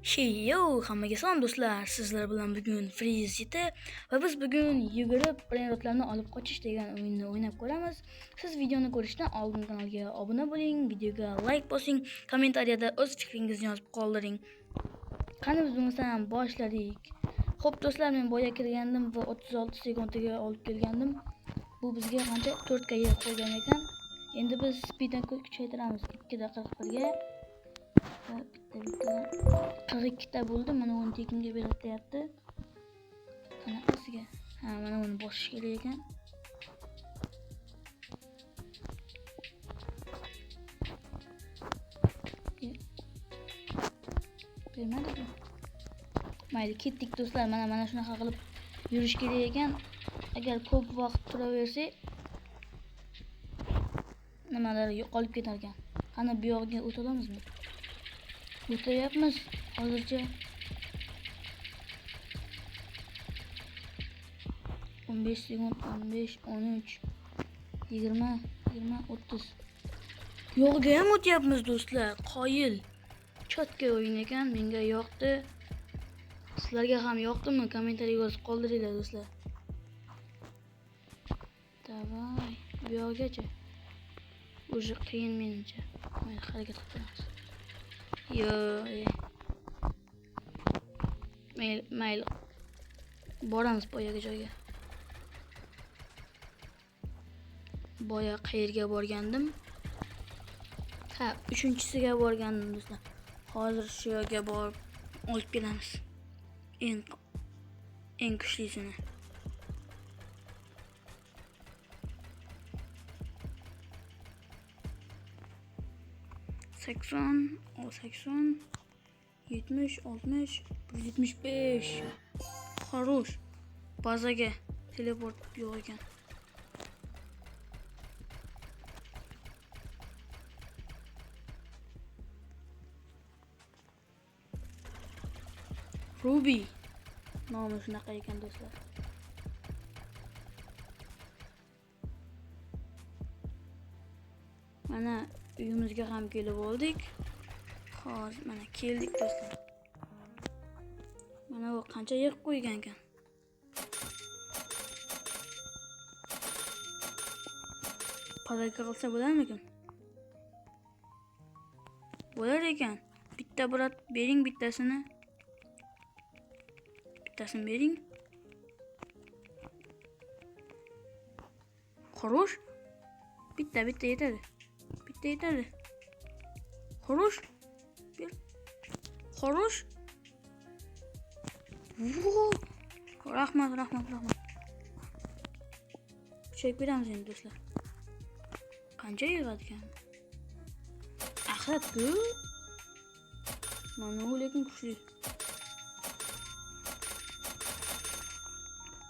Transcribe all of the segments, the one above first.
Hammaga salom do'stlar. Sizlar bilan bugun Freeze City va biz bugun yugurib predmetlarni olib qochish degan o'yinni o'ynab ko'ramiz. Siz videoni ko'rishdan oldin kanalga obuna bo'ling, videoga like bosing, kommentariyada o'z fikringizni yozib qoldiring. Qani biz bundan boshladik. Xo'p do'stlar, men boya kirgandim va 36 sekundiga olib kelgandim. Bu bizga qancha 4 ga yer qo'ygan ekan. Endi biz speedni kuchaytiramiz 2 da 41 ga. Bitta 42 ta bo'ldi. Mana uni tekinga berilyapti. Qanaqasiga? Mana uni bosish kerak ekan. Bermadimi? Mayli, ketdik do'stlar. Mana shunaqa qilib yurish kerak ekan. Agar ko'p vaqt turaversak, nimalar yo'qolib ketar ekan. Qani bu yoqqa o'ta olamizmi? O'tayapmiz hozircha. 15 sekund, 15, 13, 20, 30. Yo'qga ham o'tyapmiz do'stlar. Qoyil. Chotka o'yin ekan, menga yoqdi. Sizlarga ham yoqdimi? Kommentariy yozib qoldiringlar do'stlar. Davay, bu yoqgacha. O'zi qiyin menimcha. Mayli, harakat qilamiz. Mayli. Boramiz boyaga joyga. Boya qayerga borgandim? 3-chisiga borgandim do'stlar. Hozir shu yerga borib olib kelamiz. Eng kuchlisini. Sekson, 70, 60, 175. Xo'sh. Bazaga teleport yo'q ekan. Ruby nomi shunaqa ekan do'stlar. Mana uyimizga ham kelib oldik. Hozir mana keldik do'stlar. Mana bu qancha yer qo'ygan ekan. Pazarga qilsa bo'larmikan? Bo'lar ekan. Bitta brat bering, bittasini bering. Xo'sh. Bitta yetadi. Bitta yetadi. Xo'sh. Xo'sh. Rahmat. Chek beramiz endi do'stlar. Qancha yig'adi ekan? Axir-ku. Mana u lekin kuchli.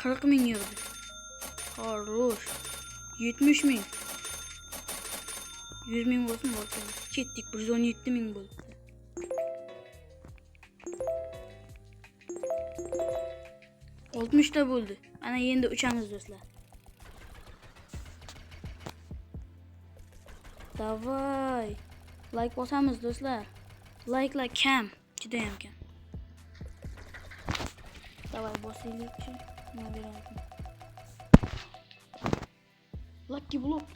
40 ming yig'di. Xo'sh. 70 ming. 100 ming bo'lsin bo'ldi. Ketdik, 117 ming bo'ldi. Ta bo'ldi. Ana endi uchamiz do'stlar. Davay. Like bosamiz do'stlar. Like kam, juda ham kam. Davay bosaylik-chi. Nima beramiz? Lucky block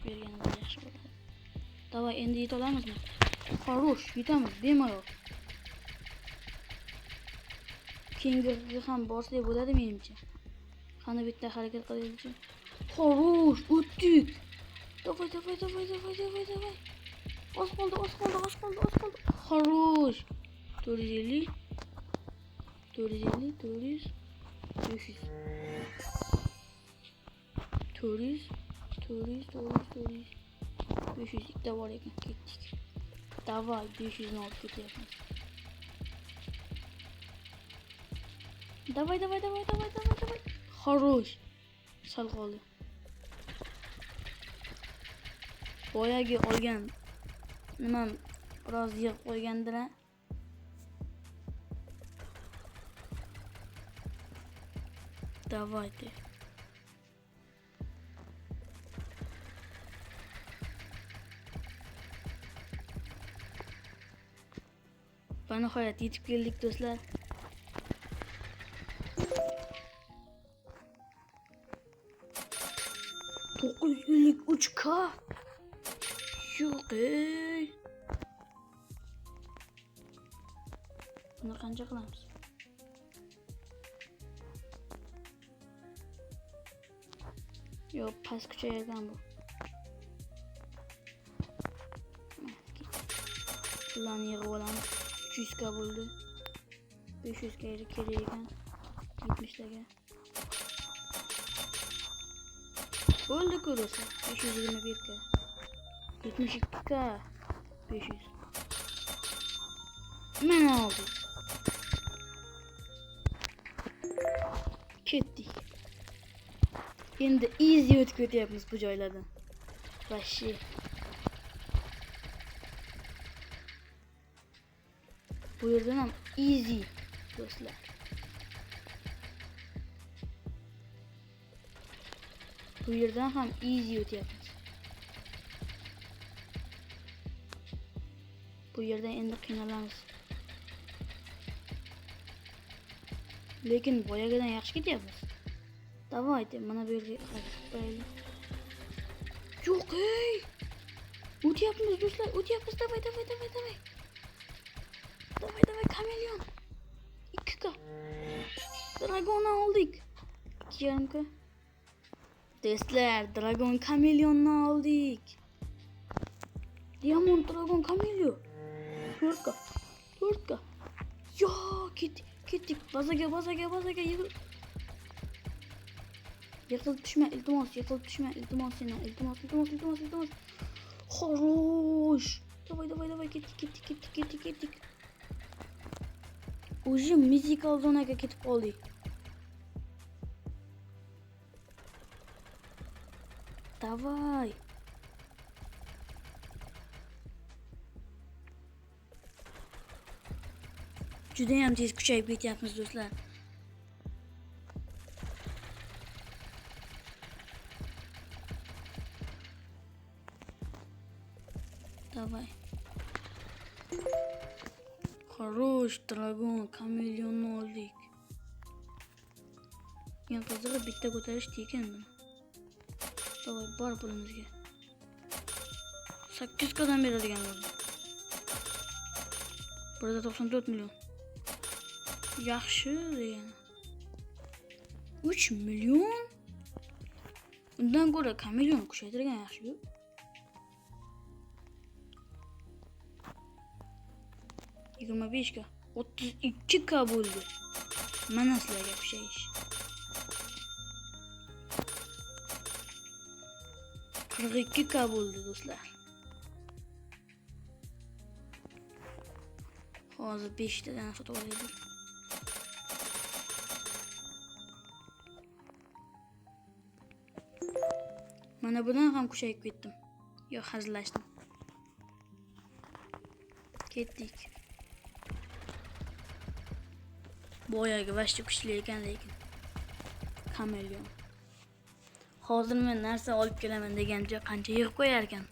berganimiz yaxshi bo'ladi. Davay, endi yeta olamizmi? Xo'sh, yetamiz, bemalol. Keyingiga ham borsak bo'ladi menimcha. Qani bitta harakat qilaylik-chi. Xo'sh, o'tdik. Davay. Oz qoldi. Xo'sh. 450, 500. 500 ikkita bor ekan, ketdik. Davay, 500 ni olib ketyapmiz. Davay. Xo'sh. Sal qoldi. Boyagi olgan nima biroz yig'ib qo'ygandir. Davay. Nihoyat yetib keldik do'stlar. $953K. Yo'q ey. Buni qancha qilamiz? Yo'q, past kuchaygan bu. Pullarni yig'ib olamiz. 300K bo'ldi. 500K kerak ekan. 70taga. Bo'ldi-ku do'stlar. 521K. 72K. 500. Mana oldik. Ketdik. Endi easy o'tib ketyapmiz bu joylardan. Vashi. Bu yerdan ham easy do'stlar. Bu yerdan ham easy o'tyapmiz. Bu yerdan endi qiynalamiz. Lekin boyagidan yaxshi ketyapmiz. Давайте, mana bu yerga qo'yaylik. Yo'q ey. O'tyapmiz do'stlar, o'tyapmiz. Davay. Davay, kameleon. 2K. Dragonni oldik. 2,5K. Do'stlar, dragon kameleonni oldik. Diamond dragon kameleon. 4K. Yo, ketdik. Bazaga yig'il. Yiqilib tushma, iltimos. Iltimos. Xo'rosh. Davay, ketdik. Уже mythical zonaga ketib qoldik. Davay. Juda ham tez kuchayib ketyapmiz do'stlar. Davay. Xo'rosh, dragon kameleonni oldik. Men qizig'i bitta ko'tarishdi ekan buni. Davay, bor pulimizga. 8 qadam beradigan bo'ldi. Burada 94 milyon. Yaxshi degani. 3 milyon? Undan ko'ra kameleon kuchaytirgan yaxshi-ku. Yigirma 25K. 32K bo'ldi. Mana sizlarga kushayish. 42K bo'ldi do'stlar. Hozir 5 tadan sotib olaylik. Mana bundan ham kuchayib ketdim. Yo, hazillashdim. Ketdik. Boyagi vashti kuchli ekan lekin. Kameleon. Hozir men narsa olib kelaman degancha qancha yig'ib qo'yar ekan.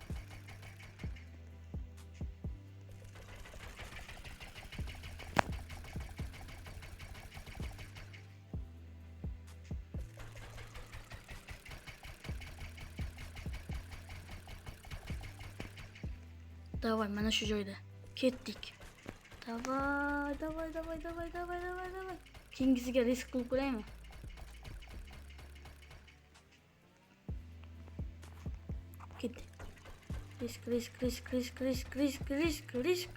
Davay, mana shu joyda. Ketdik. Davay. Keyingisiga risk qilib ko'raymi? Ketdi. Risk.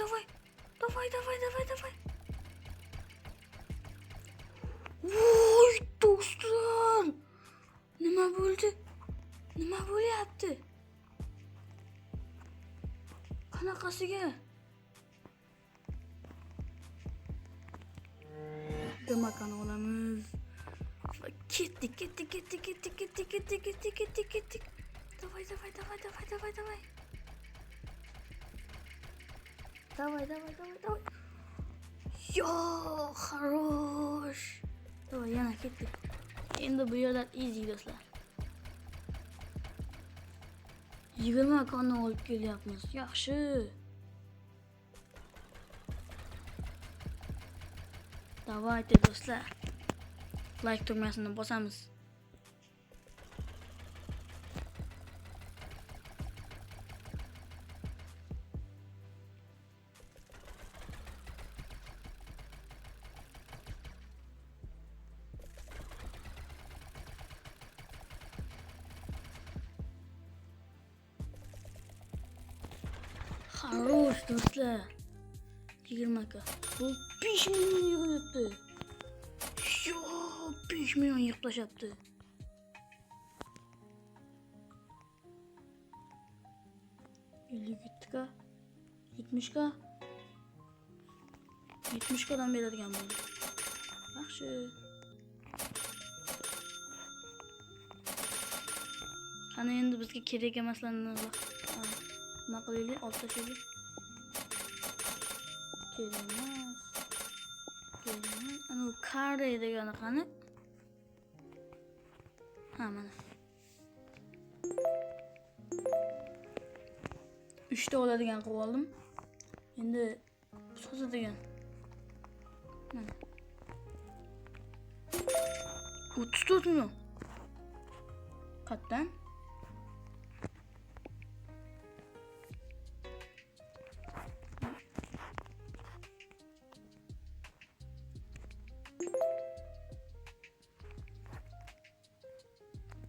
Davay. Voy do'stlar. Nima bo'ldi? Nima bo'lyapti? Qanaqasiga? Makon olamiz. Ketdik. Davay. Yo, xarosh. Davay, yana ketdik. Endi bu yerlar easy do'stlar. 20 konni olib kelyapmiz. Yaxshi. Davaydi do'stlar. Like tugmasini bosamiz. Хорош do'stlar. 20 ka. Bu 5 milyon yig'ilibdi. Yo, 5 milyon yig'lashyapti. Ka 70 ka 70 kadan beradigan bo'ldi. Yaxshi. Qani endi bizga kerak emaslarni nima qilaylik? Olib tashlaylik. Kerak emas. Ana kare degani qani? Ha, mana. 3 ta oladigan qilib oldim. Endi sotadigan. Mana. 34 milyon. Qatdan?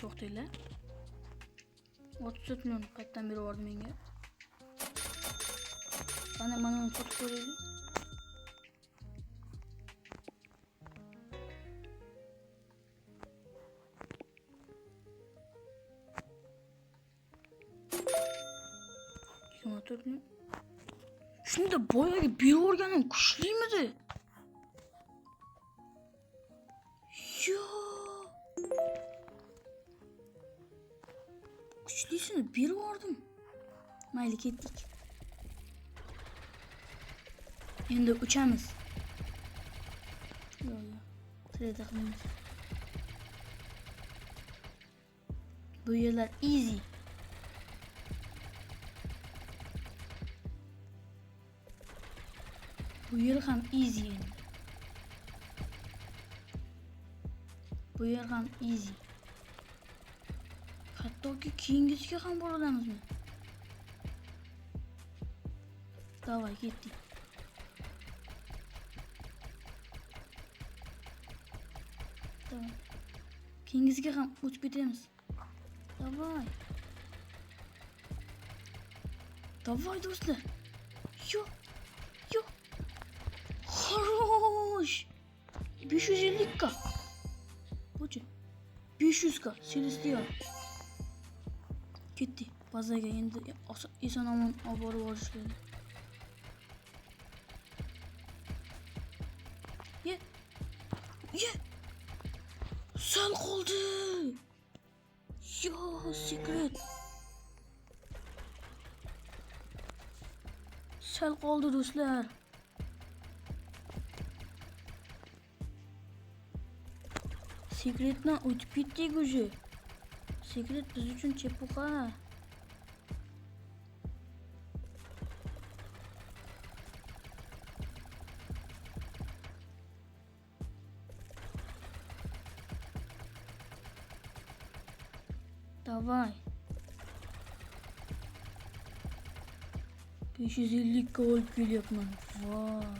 To'xtanglar. 34 milyon qatdan berib yubordi menga. Mana uni sotib ko'raylik. Shunda boyaga berib yuborganim kuchlimidi? Yo. Kuchlisini berib yubordim. Mayli ketdik. Endi uchamiz. Yo'q. Trade qilamiz. Bu yerlar easy. Bu yer ham easy endi. Bu yer ham easy. Hattoki keyingisiga ham boradamizmi? Davay ketdik. Davay. Keyingisiga ham o'tib ketamiz. Davay. Davay do'stlar. Yo. Yo. Хорош. 550 ka. Buchi. 500 ka. Celestial. Ketdi. Bazaga endi eson-omon olib borib olish kerak. Ye. Sal qoldi. Yo, secret. Sal qoldi do'stlar. Secretdan o'tib ketdik уже. Secret biz uchun chepuqa. Davay. 550 ka olib kelyapman. Vay.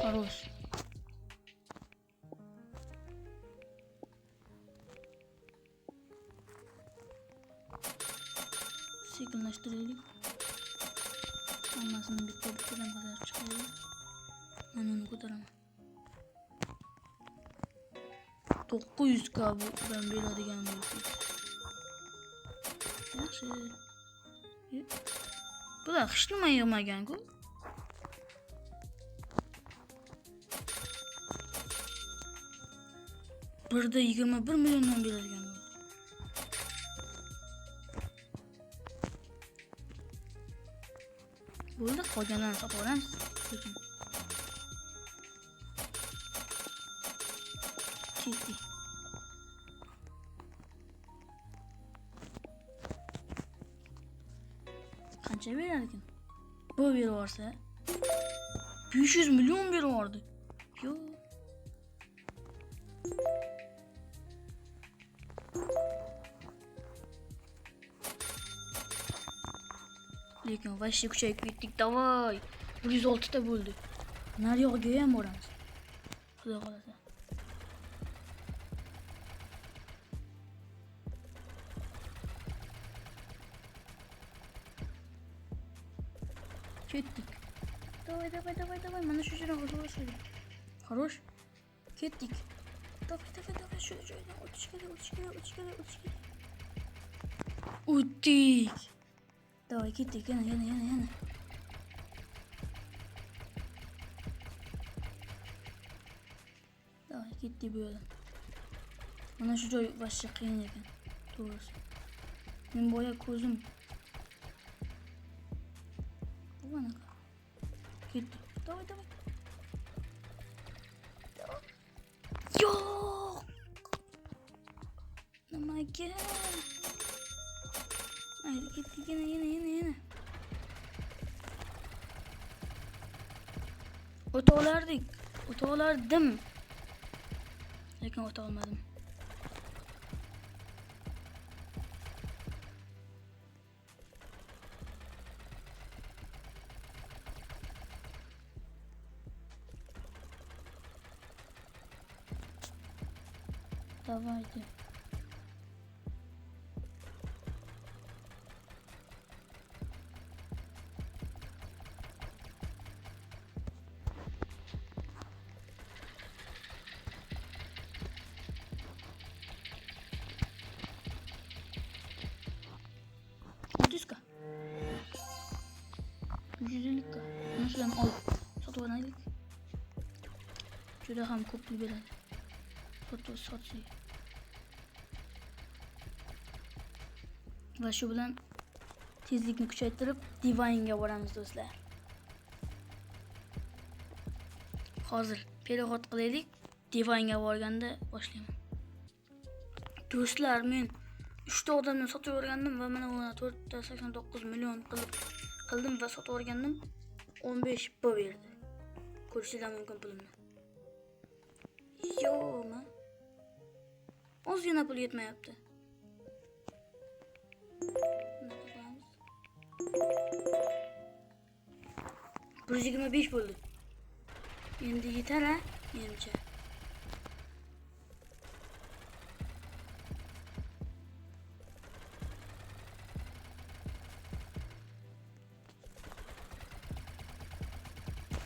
Хорош. Sekinlashtiraylik. Hammasini bittadan qadar chiqaraylik. Mana uni ko'taraman. 900 ka budan beradigan bo'lsa. Yaxshi. Bular hech nima yig'magan-ku. Birda 21 milliondan beradigan bo'ldi. Bo'ldi, qolganlarini sotib olamiz. Ketdik. Qancha berar ekan? bu bir varsa 500 milyon bir vardı. Yo. Lekin vashya kuchayib ketdik. Davay. 106 ta bo'ldi. Naryoqqa ham boramiz. Xudo xolasa. Ketdik. Давай. Mana shu joydan o'tib. Хорош. Ketdik. Давай. Shu joydan o'tish kerak. O'tdik. Давай, ketdik. Yana. Давай, ketdik bu yo'ldan. Mana shu joy vashcha qiyin ekan. To'g'risi. Men boya ko'zim. Bu qanaqa? Ketdik. Давай. Yo'q. Nimaga? Haydi ketdik yana. O'ta olardim. Lekin o'ta olmadim. Давайте. Отиска. 150 ka. Nasıl al? Satı oynaydık. Juda ham ko'p pul beradi. Sotsi. Va shu bilan tezlikni kuchaytirib Divine'ga boramiz do'stlar. Hozir perexod qilaylik. Divine'ga borganda boshlayman. Do'stlar, men 3 ta odamdan sotib o'rgandim va mana buni 489 million qildim va sotib o'rgandim. 15 p berdi. Ko'rishingiz mumkin pulimni. Yo'ma. Ozgina pul yetmayapti. 125 bo'ldi. Endi yetar ha, menimcha.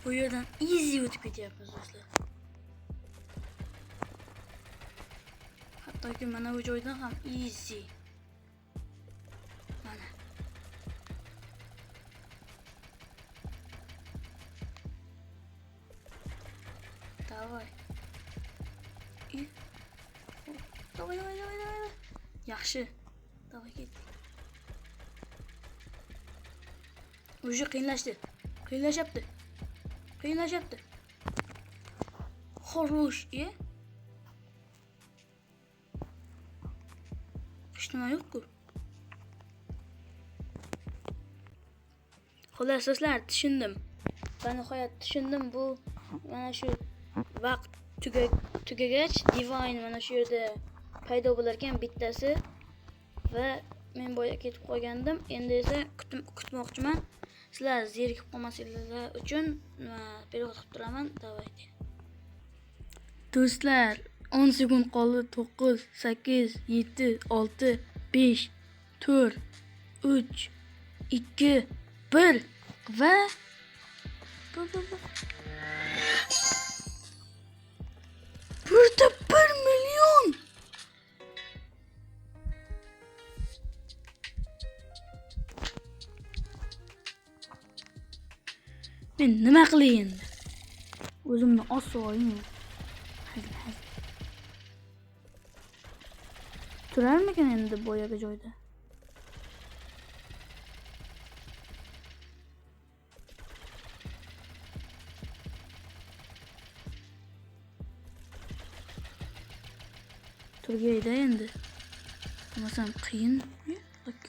Bu yerdan easy o'tib ketyapmiz do'stlar. Hattoki mana bu joydan ham easy. Mana. Davay. Davay. Yaxshi. Davay ketdik. Уже qiyinlashyapti. Xo'sh, hech nima yo'q-ku. Xo'las do'stlar, tushundim. Va nihoyat tushundim, bu mana shu vaqt tugagach Divine mana shu yerda paydo bo'lar ekan bittasi va men boya ketib qolgandim. Endi esa kutmoqchiman. Sizlar zerikib qolmasinglar uchun perexod qilib turaman. Davaydi. Do'stlar, 10 sekund qoldi. 9, 8, 7, 6, 5, 4, 3, 2, 1 va burada 1 milyon. Men nima qilay endi? O'zimni osoyim. Turarmikan endi boyaga joyda? Turgayda endi. Amasam qiyin. Bak.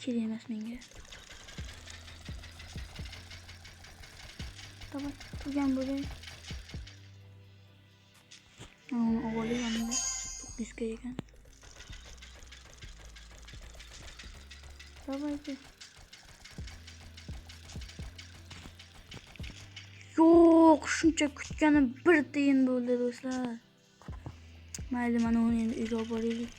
kerak emas menga. Davay, turgan bo'lay. Uni olayman. 900 ga ekan. Davaychi. Yo'q, shuncha kutganim bir tiyin bo'ldi do'stlar. Mayli, mana uni endi uyga olib boraylik.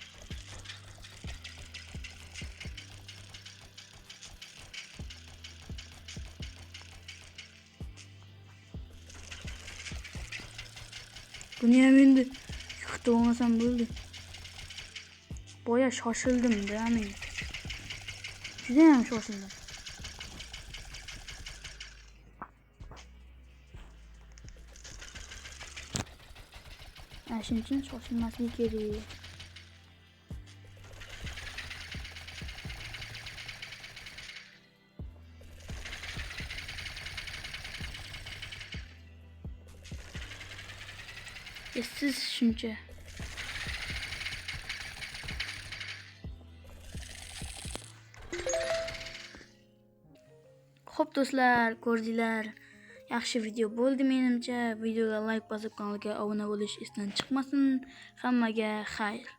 Buni ham endi yutib olmasam bo'ldi. Boya shoshildim-da men. Juda ham shoshildim. Shuning uchun shoshilmaslik kerak. Siz shuncha. Xo'p do'stlar, ko'rdinglar. Yaxshi video bo'ldi menimcha. Videoga like bosib, kanalga obuna bo'lish esdan chiqmasin. Hammaga xayr.